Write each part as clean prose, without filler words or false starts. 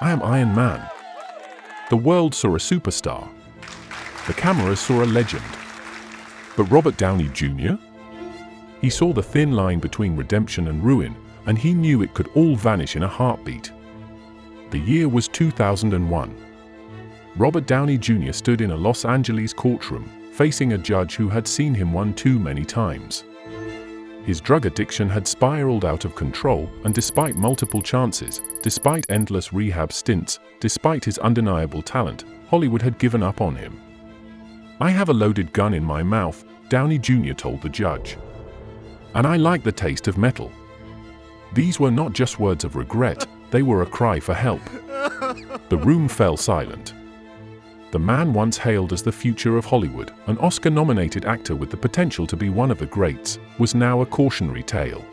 I am Iron Man. The world saw a superstar. The cameras saw a legend. But Robert Downey Jr.? He saw the thin line between redemption and ruin, and he knew it could all vanish in a heartbeat. The year was 2001. Robert Downey Jr. stood in a Los Angeles courtroom, facing a judge who had seen him one too many times. His drug addiction had spiraled out of control, and despite multiple chances, despite endless rehab stints, despite his undeniable talent, Hollywood had given up on him. "I have a loaded gun in my mouth," Downey Jr. told the judge. "And I like the taste of metal." These were not just words of regret, they were a cry for help. The room fell silent. The man once hailed as the future of Hollywood, an Oscar-nominated actor with the potential to be one of the greats, was now a cautionary tale.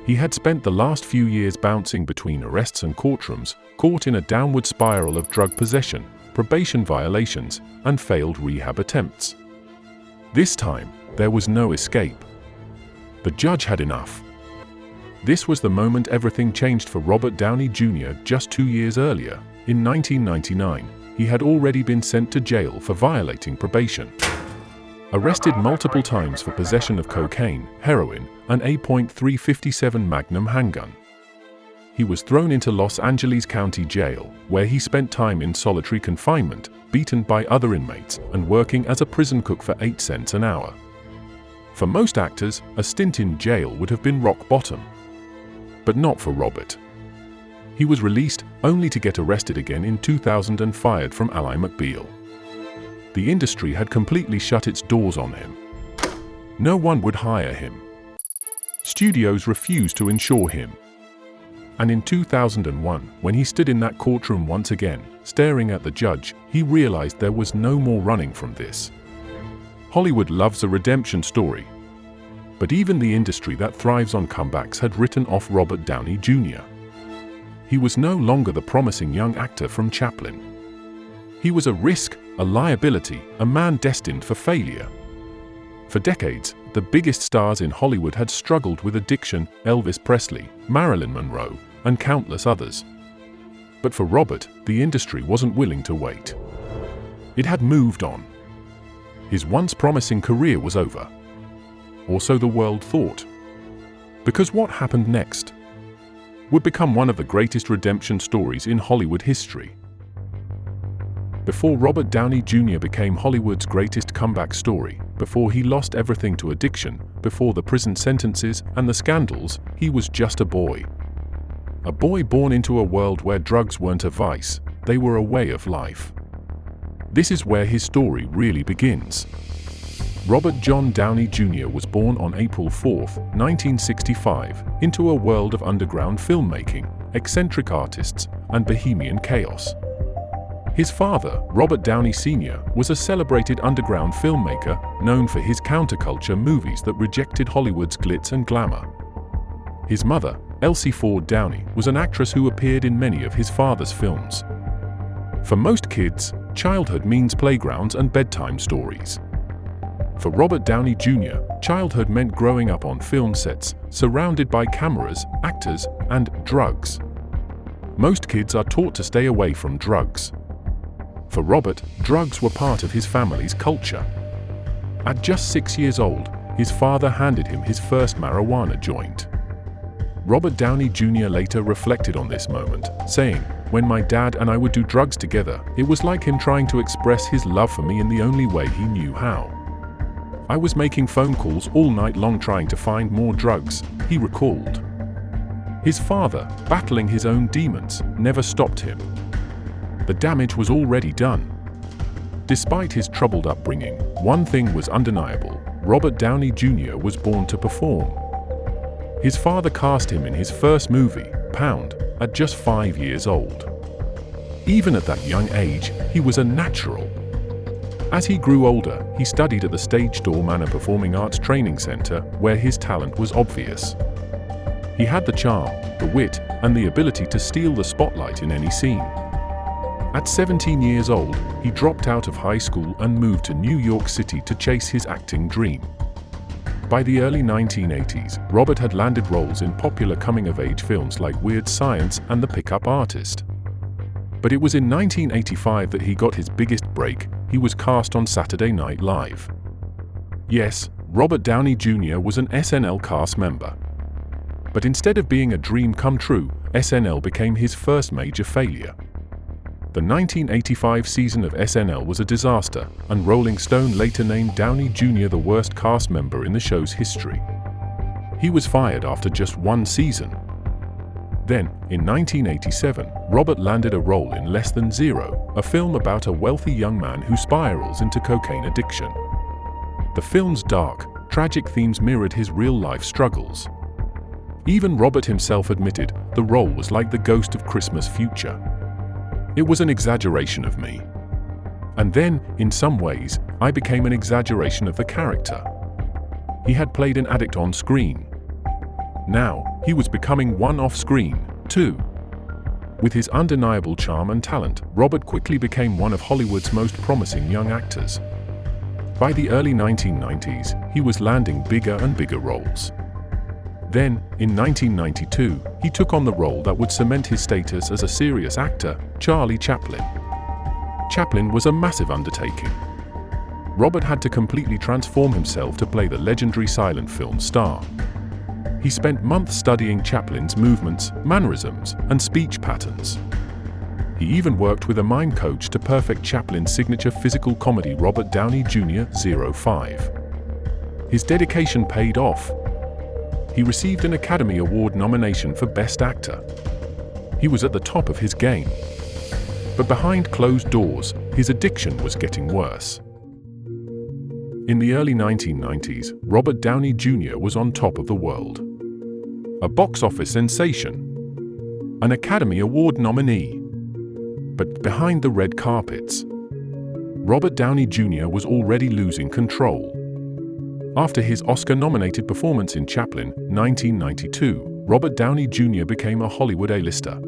He had spent the last few years bouncing between arrests and courtrooms, caught in a downward spiral of drug possession, probation violations, and failed rehab attempts. This time, there was no escape. The judge had enough. This was the moment everything changed for Robert Downey Jr. Just 2 years earlier, in 1999. He had already been sent to jail for violating probation. Arrested multiple times for possession of cocaine, heroin, and a .357 Magnum handgun. He was thrown into Los Angeles County Jail, where he spent time in solitary confinement, beaten by other inmates, and working as a prison cook for 8 cents an hour. For most actors, a stint in jail would have been rock bottom. But not for Robert. He was released, only to get arrested again in 2000 and fired from Ally McBeal. The industry had completely shut its doors on him. No one would hire him. Studios refused to insure him. And in 2001, when he stood in that courtroom once again, staring at the judge, he realized there was no more running from this. Hollywood loves a redemption story. But even the industry that thrives on comebacks had written off Robert Downey Jr. He was no longer the promising young actor from Chaplin. He was a risk, a liability, a man destined for failure. For decades, the biggest stars in Hollywood had struggled with addiction: Elvis Presley, Marilyn Monroe, and countless others. But for Robert, the industry wasn't willing to wait. It had moved on. His once promising career was over. Or so the world thought. Because what happened next would become one of the greatest redemption stories in Hollywood history. Before Robert Downey Jr. became Hollywood's greatest comeback story, before he lost everything to addiction, before the prison sentences and the scandals, he was just a boy. A boy born into a world where drugs weren't a vice, they were a way of life. This is where his story really begins. Robert John Downey Jr. was born on April 4, 1965, into a world of underground filmmaking, eccentric artists, and bohemian chaos. His father, Robert Downey Sr., was a celebrated underground filmmaker known for his counterculture movies that rejected Hollywood's glitz and glamour. His mother, Elsie Ford Downey, was an actress who appeared in many of his father's films. For most kids, childhood means playgrounds and bedtime stories. For Robert Downey Jr., childhood meant growing up on film sets, surrounded by cameras, actors, and drugs. Most kids are taught to stay away from drugs. For Robert, drugs were part of his family's culture. At just 6 years old, his father handed him his first marijuana joint. Robert Downey Jr. later reflected on this moment, saying, "When my dad and I would do drugs together, it was like him trying to express his love for me in the only way he knew how. I was making phone calls all night long trying to find more drugs," he recalled. His father, battling his own demons, never stopped him. The damage was already done. Despite his troubled upbringing, one thing was undeniable: Robert Downey Jr. was born to perform. His father cast him in his first movie, Pound, at just 5 years old. Even at that young age, he was a natural. As he grew older, he studied at the Stage Door Manor Performing Arts Training Center, where his talent was obvious. He had the charm, the wit, and the ability to steal the spotlight in any scene. At 17 years old, he dropped out of high school and moved to New York City to chase his acting dream. By the early 1980s, Robert had landed roles in popular coming-of-age films like Weird Science and The Pickup Artist. But it was in 1985 that he got his biggest break. He was cast on Saturday Night Live. Yes, Robert Downey Jr. was an SNL cast member. But instead of being a dream come true, SNL became his first major failure. The 1985 season of SNL was a disaster, and Rolling Stone later named Downey Jr. the worst cast member in the show's history. He was fired after just one season. Then, in 1987, Robert landed a role in Less Than Zero, a film about a wealthy young man who spirals into cocaine addiction. The film's dark, tragic themes mirrored his real-life struggles. Even Robert himself admitted the role was like the ghost of Christmas future. It was an exaggeration of me. And then, in some ways, I became an exaggeration of the character. He had played an addict on screen. Now, he was becoming one off-screen, too. With his undeniable charm and talent, Robert quickly became one of Hollywood's most promising young actors. By the early 1990s, he was landing bigger and bigger roles. Then, in 1992, he took on the role that would cement his status as a serious actor, Charlie Chaplin. Chaplin was a massive undertaking. Robert had to completely transform himself to play the legendary silent film star. He spent months studying Chaplin's movements, mannerisms, and speech patterns. He even worked with a mime coach to perfect Chaplin's signature physical comedy Robert Downey Jr. 05. His dedication paid off. He received an Academy Award nomination for Best Actor. He was at the top of his game. But behind closed doors, his addiction was getting worse. In the early 1990s, Robert Downey Jr. was on top of the world. A box office sensation. An Academy Award nominee. But behind the red carpets, Robert Downey Jr. was already losing control. After his Oscar-nominated performance in Chaplin, 1992, Robert Downey Jr. became a Hollywood A-lister.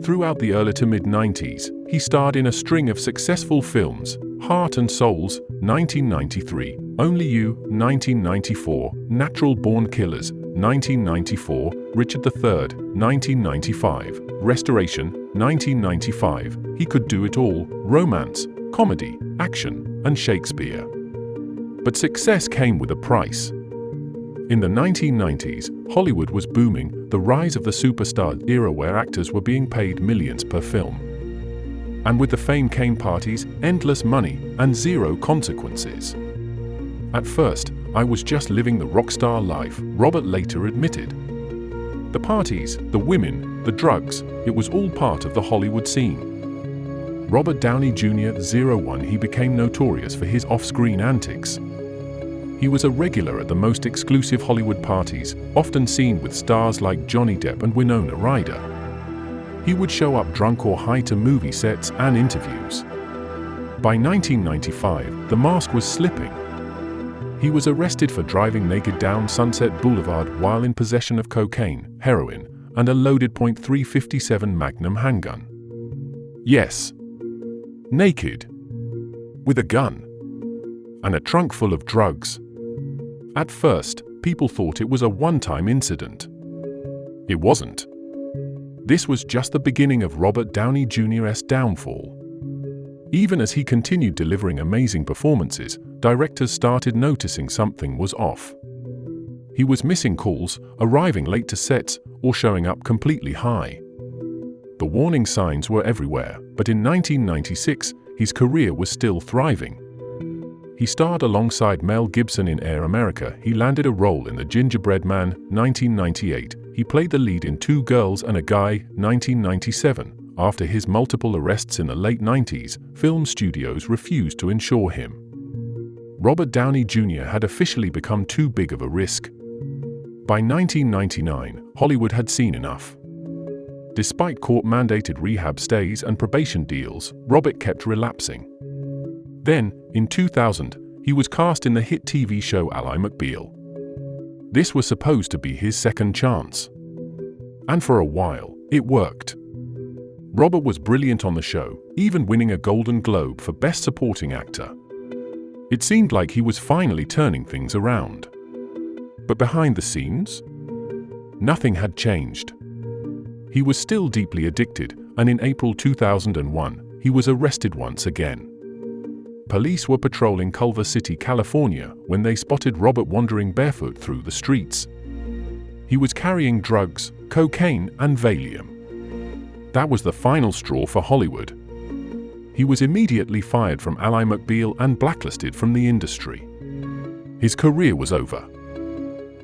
Throughout the early to mid-90s, he starred in a string of successful films: Heart and Souls, 1993, Only You, 1994, Natural Born Killers, 1994, Richard III, 1995, Restoration, 1995, He Could Do It All, romance, comedy, action, and Shakespeare. But success came with a price. In the 1990s, Hollywood was booming, the rise of the superstar era where actors were being paid millions per film. And with the fame came parties, endless money, and zero consequences. At first, I was just living the rock star life, Robert later admitted. The parties, the women, the drugs, it was all part of the Hollywood scene. Robert Downey Jr. 01 He became notorious for his off-screen antics. He was a regular at the most exclusive Hollywood parties, often seen with stars like Johnny Depp and Winona Ryder. He would show up drunk or high to movie sets and interviews. By 1995, the mask was slipping. He was arrested for driving naked down Sunset Boulevard while in possession of cocaine, heroin, and a loaded .357 Magnum handgun. Yes, naked, with a gun, and a trunk full of drugs. At first, people thought it was a one-time incident. It wasn't. This was just the beginning of Robert Downey Jr.'s downfall. Even as he continued delivering amazing performances, directors started noticing something was off. He was missing calls, arriving late to sets, or showing up completely high. The warning signs were everywhere, but in 1996, his career was still thriving. He starred alongside Mel Gibson in Air America. He landed a role in The Gingerbread Man, 1998. He played the lead in Two Girls and a Guy, 1997. After his multiple arrests in the late 90s, film studios refused to insure him. Robert Downey Jr. had officially become too big of a risk. By 1999, Hollywood had seen enough. Despite court-mandated rehab stays and probation deals, Robert kept relapsing. Then, in 2000, he was cast in the hit TV show Ally McBeal. This was supposed to be his second chance. And for a while, it worked. Robert was brilliant on the show, even winning a Golden Globe for Best Supporting Actor. It seemed like he was finally turning things around. But behind the scenes, nothing had changed. He was still deeply addicted, and in April 2001, he was arrested once again. Police were patrolling Culver City, California, when they spotted Robert wandering barefoot through the streets. He was carrying drugs, cocaine, and Valium. That was the final straw for Hollywood. He was immediately fired from Ally McBeal and blacklisted from the industry. His career was over.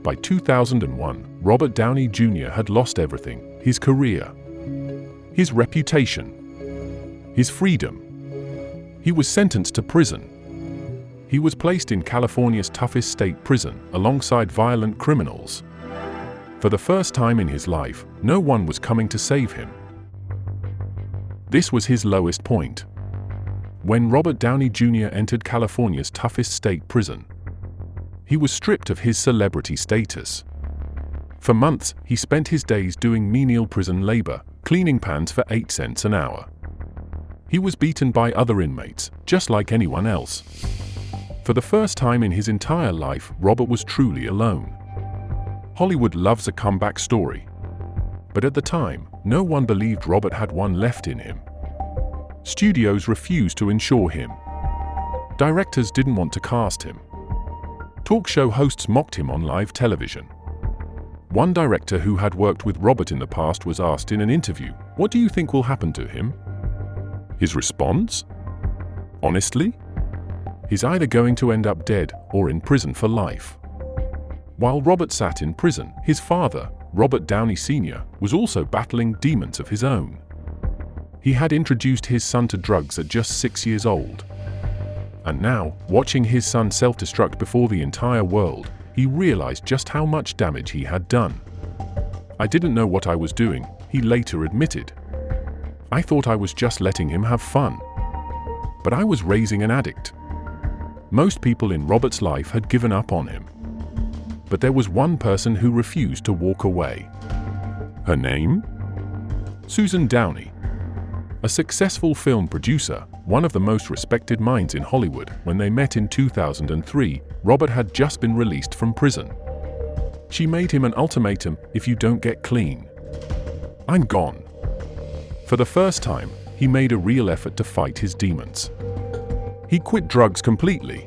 By 2001, Robert Downey Jr. had lost everything: his career, his reputation, his freedom. He was sentenced to prison. He was placed in California's toughest state prison alongside violent criminals. For the first time in his life, no one was coming to save him. This was his lowest point. When Robert Downey Jr. entered California's toughest state prison, he was stripped of his celebrity status. For months, he spent his days doing menial prison labor, cleaning pans for 8 cents an hour. He was beaten by other inmates, just like anyone else. For the first time in his entire life, Robert was truly alone. Hollywood loves a comeback story. But at the time, no one believed Robert had one left in him. Studios refused to insure him. Directors didn't want to cast him. Talk show hosts mocked him on live television. One director who had worked with Robert in the past was asked in an interview, "What do you think will happen to him?" His response? Honestly? He's either going to end up dead or in prison for life. While Robert sat in prison, his father, Robert Downey Sr., was also battling demons of his own. He had introduced his son to drugs at just 6 years old. And now, watching his son self-destruct before the entire world, he realized just how much damage he had done. "I didn't know what I was doing," he later admitted. "I thought I was just letting him have fun. But I was raising an addict." Most people in Robert's life had given up on him. But there was one person who refused to walk away. Her name? Susan Downey. A successful film producer, one of the most respected minds in Hollywood. When they met in 2003, Robert had just been released from prison. She made him an ultimatum: "If you don't get clean, I'm gone." For the first time, he made a real effort to fight his demons. He quit drugs completely.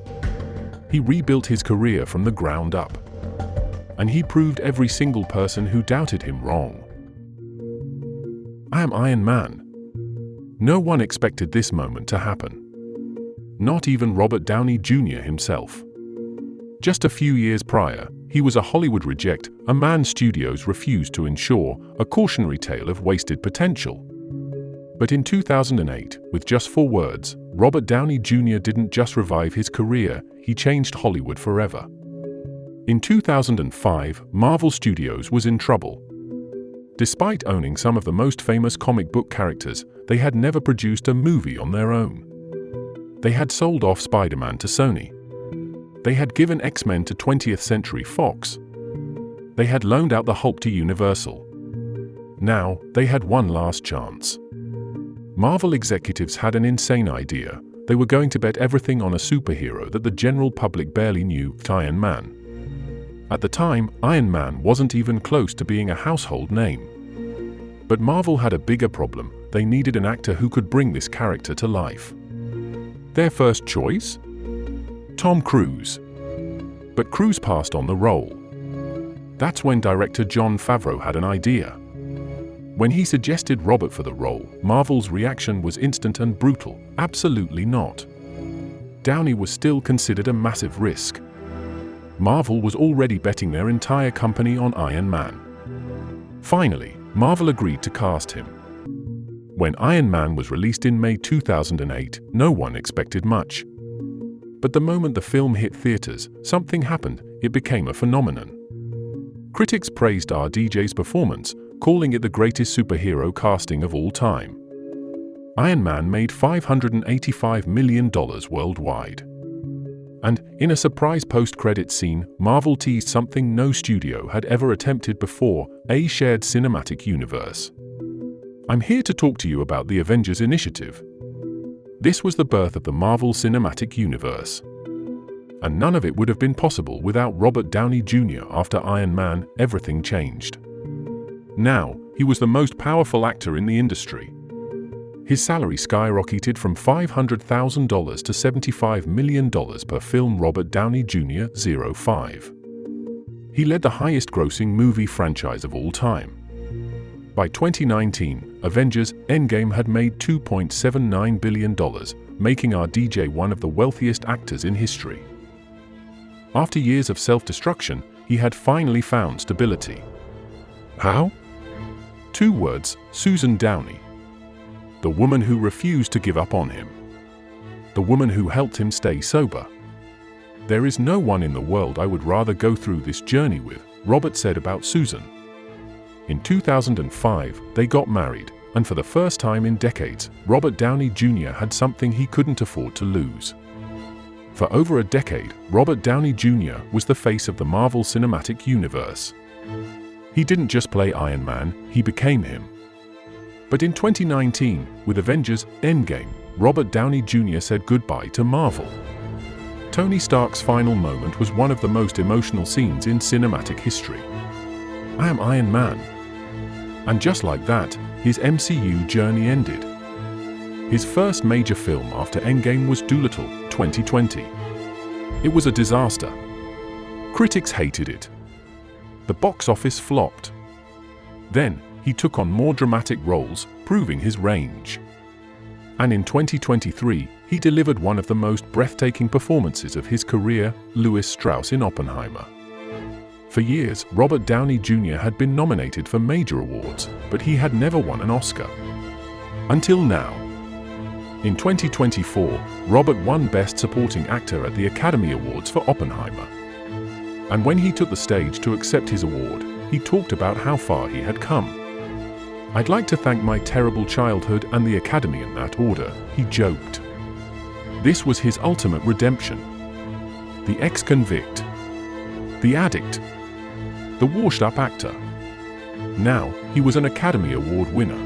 He rebuilt his career from the ground up. And he proved every single person who doubted him wrong. I am Iron Man. No one expected this moment to happen. Not even Robert Downey Jr. himself. Just a few years prior, he was a Hollywood reject, a man studios refused to insure, a cautionary tale of wasted potential. But in 2008, with just 4 words, Robert Downey Jr. didn't just revive his career, he changed Hollywood forever. In 2005, Marvel Studios was in trouble. Despite owning some of the most famous comic book characters, they had never produced a movie on their own. They had sold off Spider-Man to Sony. They had given X-Men to 20th Century Fox. They had loaned out the Hulk to Universal. Now, they had one last chance. Marvel executives had an insane idea. They were going to bet everything on a superhero that the general public barely knew: Iron Man. At the time, Iron Man wasn't even close to being a household name. But Marvel had a bigger problem: they needed an actor who could bring this character to life. Their first choice? Tom Cruise. But Cruise passed on the role. That's when director Jon Favreau had an idea. When he suggested Robert for the role, Marvel's reaction was instant and brutal: absolutely not. Downey was still considered a massive risk. Marvel was already betting their entire company on Iron Man. Finally, Marvel agreed to cast him. When Iron Man was released in May 2008, no one expected much. But the moment the film hit theaters, something happened. It became a phenomenon. Critics praised RDJ's performance, calling it the greatest superhero casting of all time. Iron Man made $585 million worldwide. And, in a surprise post-credits scene, Marvel teased something no studio had ever attempted before: a shared cinematic universe. I'm here to talk to you about the Avengers initiative. This was the birth of the Marvel Cinematic Universe. And none of it would have been possible without Robert Downey Jr. After Iron Man, everything changed. Now, he was the most powerful actor in the industry. His salary skyrocketed from $500,000 to $75 million per film. Robert Downey Jr. 05. He led the highest-grossing movie franchise of all time. By 2019, Avengers: Endgame had made $2.79 billion, making RDJ one of the wealthiest actors in history. After years of self-destruction, he had finally found stability. How? 2 words: Susan Downey. The woman who refused to give up on him. The woman who helped him stay sober. "There is no one in the world I would rather go through this journey with," Robert said about Susan. In 2005, they got married, and for the first time in decades, Robert Downey Jr. had something he couldn't afford to lose. For over a decade, Robert Downey Jr. was the face of the Marvel Cinematic Universe. He didn't just play Iron Man, he became him. But in 2019, with Avengers: Endgame, Robert Downey Jr. said goodbye to Marvel. Tony Stark's final moment was one of the most emotional scenes in cinematic history. "I am Iron Man." And just like that, his MCU journey ended. His first major film after Endgame was Dolittle, 2020. It was a disaster. Critics hated it. The box office flopped. Then, he took on more dramatic roles, proving his range. And in 2023, he delivered one of the most breathtaking performances of his career, Lewis Strauss in Oppenheimer. For years, Robert Downey Jr. had been nominated for major awards, but he had never won an Oscar. Until now. In 2024, Robert won Best Supporting Actor at the Academy Awards for Oppenheimer. And when he took the stage to accept his award, he talked about how far he had come. "I'd like to thank my terrible childhood and the Academy in that order," he joked. This was his ultimate redemption. The ex-convict. The addict. The washed-up actor. Now, he was an Academy Award winner.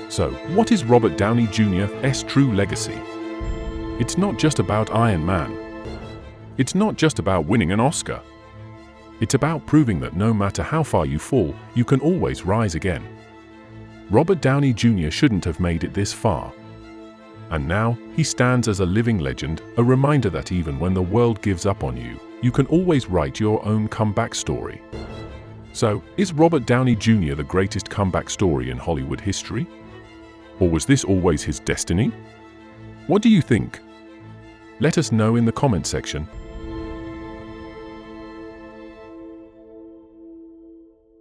So, what is Robert Downey Jr.'s true legacy? It's not just about Iron Man. It's not just about winning an Oscar. It's about proving that no matter how far you fall, you can always rise again. Robert Downey Jr. shouldn't have made it this far. And now, he stands as a living legend, a reminder that even when the world gives up on you, you can always write your own comeback story. So, is Robert Downey Jr. the greatest comeback story in Hollywood history? Or was this always his destiny? What do you think? Let us know in the comment section.